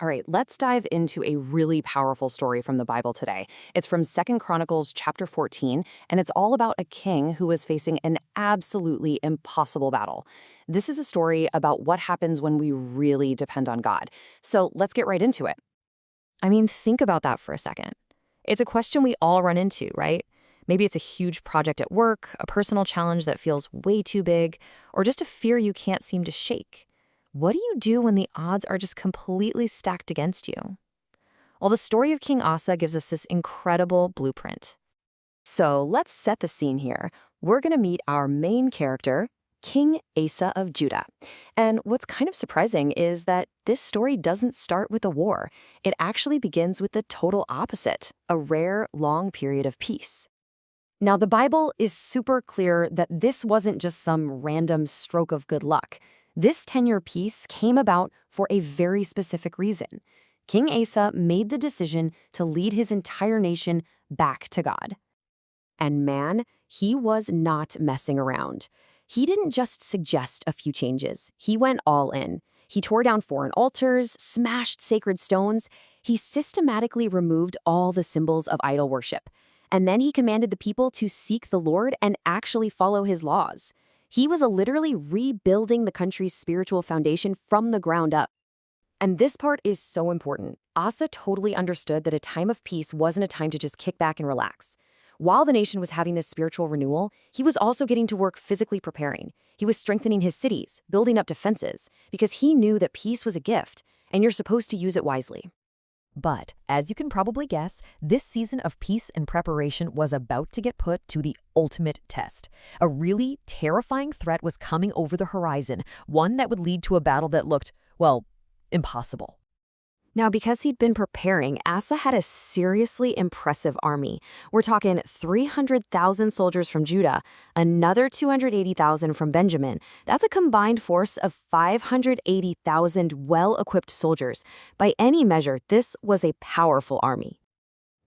All right, let's dive into a really powerful story from the Bible today. It's from Second Chronicles chapter 14, and it's all about a king who was facing an absolutely impossible battle. This is a story about what happens when we really depend on God. So let's get right into it. I mean, think about that for a second. It's a question we all run into, right? Maybe it's a huge project at work, a personal challenge that feels way too big, or just a fear you can't seem to shake. What do you do when the odds are just completely stacked against you? Well, the story of King Asa gives us this incredible blueprint. So let's set the scene here. We're going to meet our main character, King Asa of Judah. And what's kind of surprising is that this story doesn't start with a war. It actually begins with the total opposite, a rare, long period of peace. Now, the Bible is super clear that this wasn't just some random stroke of good luck. This 10-year peace came about for a very specific reason. King Asa made the decision to lead his entire nation back to God. And man, he was not messing around. He didn't just suggest a few changes. He went all in. He tore down foreign altars, smashed sacred stones. He systematically removed all the symbols of idol worship. And then he commanded the people to seek the Lord and actually follow his laws. He was literally rebuilding the country's spiritual foundation from the ground up. And this part is so important. Asa totally understood that a time of peace wasn't a time to just kick back and relax. While the nation was having this spiritual renewal, he was also getting to work physically preparing. He was strengthening his cities, building up defenses, because he knew that peace was a gift, and you're supposed to use it wisely. But, as you can probably guess, this season of peace and preparation was about to get put to the ultimate test. A really terrifying threat was coming over the horizon, one that would lead to a battle that looked, well, impossible. Now, because he'd been preparing, Asa had a seriously impressive army. We're talking 300,000 soldiers from Judah, another 280,000 from Benjamin. That's a combined force of 580,000 well-equipped soldiers. By any measure, this was a powerful army.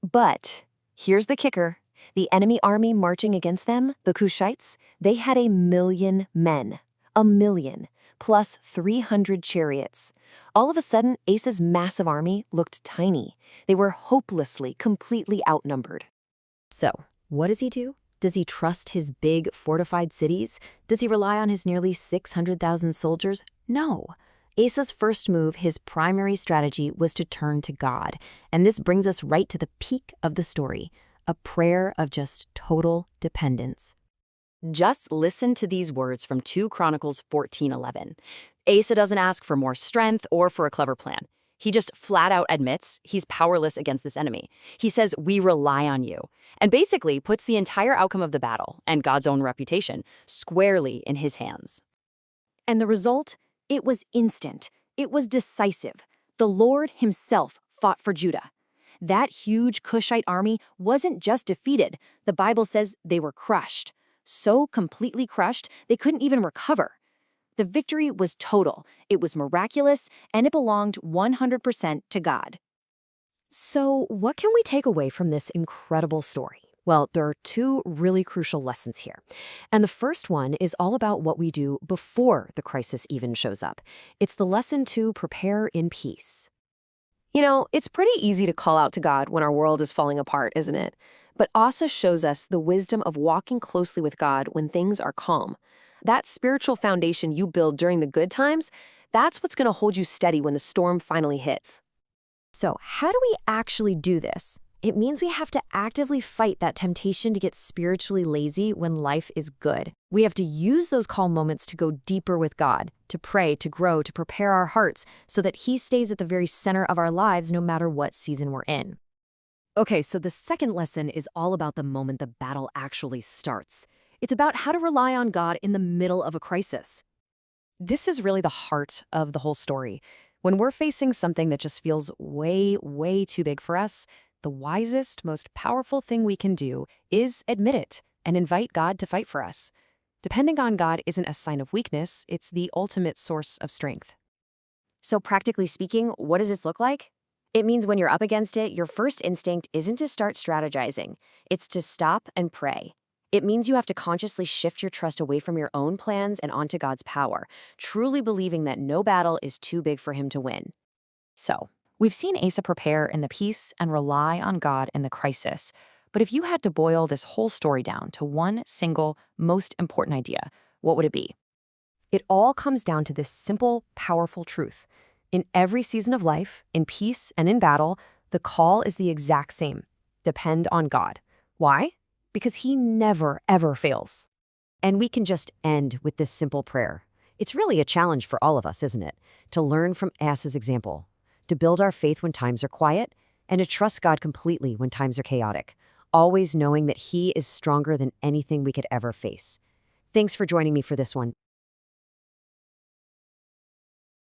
But here's the kicker. The enemy army marching against them, the Cushites, they had 1,000,000 men. 1,000,000. Plus 300 chariots. All of a sudden, Asa's massive army looked tiny. They were hopelessly, completely outnumbered. So, what does he do? Does he trust his big, fortified cities? Does he rely on his nearly 600,000 soldiers? No. Asa's first move, his primary strategy, was to turn to God. And this brings us right to the peak of the story, a prayer of just total dependence. Just listen to these words from 2 Chronicles 14:11. Asa doesn't ask for more strength or for a clever plan. He just flat out admits he's powerless against this enemy. He says, "We rely on you," and basically puts the entire outcome of the battle and God's own reputation squarely in his hands. And the result? It was instant. It was decisive. The Lord himself fought for Judah. That huge Cushite army wasn't just defeated. The Bible says they were crushed. So completely crushed, they couldn't even recover. The victory was total, it was miraculous, and it belonged 100% to God. So, what can we take away from this incredible story? Well, there are two really crucial lessons here. And the first one is all about what we do before the crisis even shows up. It's the lesson to prepare in peace. You know, it's pretty easy to call out to God when our world is falling apart, isn't it? But Asa shows us the wisdom of walking closely with God when things are calm. That spiritual foundation you build during the good times, that's what's going to hold you steady when the storm finally hits. So, how do we actually do this? It means we have to actively fight that temptation to get spiritually lazy when life is good. We have to use those calm moments to go deeper with God, to pray, to grow, to prepare our hearts so that He stays at the very center of our lives no matter what season we're in. Okay, so the second lesson is all about the moment the battle actually starts. It's about how to rely on God in the middle of a crisis. This is really the heart of the whole story. When we're facing something that just feels way, way too big for us, the wisest, most powerful thing we can do is admit it and invite God to fight for us. Depending on God isn't a sign of weakness, it's the ultimate source of strength. So practically speaking, what does this look like? It means when you're up against it, your first instinct isn't to start strategizing. It's to stop and pray. It means you have to consciously shift your trust away from your own plans and onto God's power, truly believing that no battle is too big for Him to win. So, We've seen Asa prepare in the peace and rely on God in the crisis. But if you had to boil this whole story down to one single, most important idea, what would it be? It all comes down to this simple, powerful truth. In every season of life, in peace and in battle, the call is the exact same. Depend on God. Why? Because He never, ever fails. And we can just end with this simple prayer. It's really a challenge for all of us, isn't it? To learn from Asa's example, to build our faith when times are quiet, and to trust God completely when times are chaotic, always knowing that He is stronger than anything we could ever face. Thanks for joining me for this one.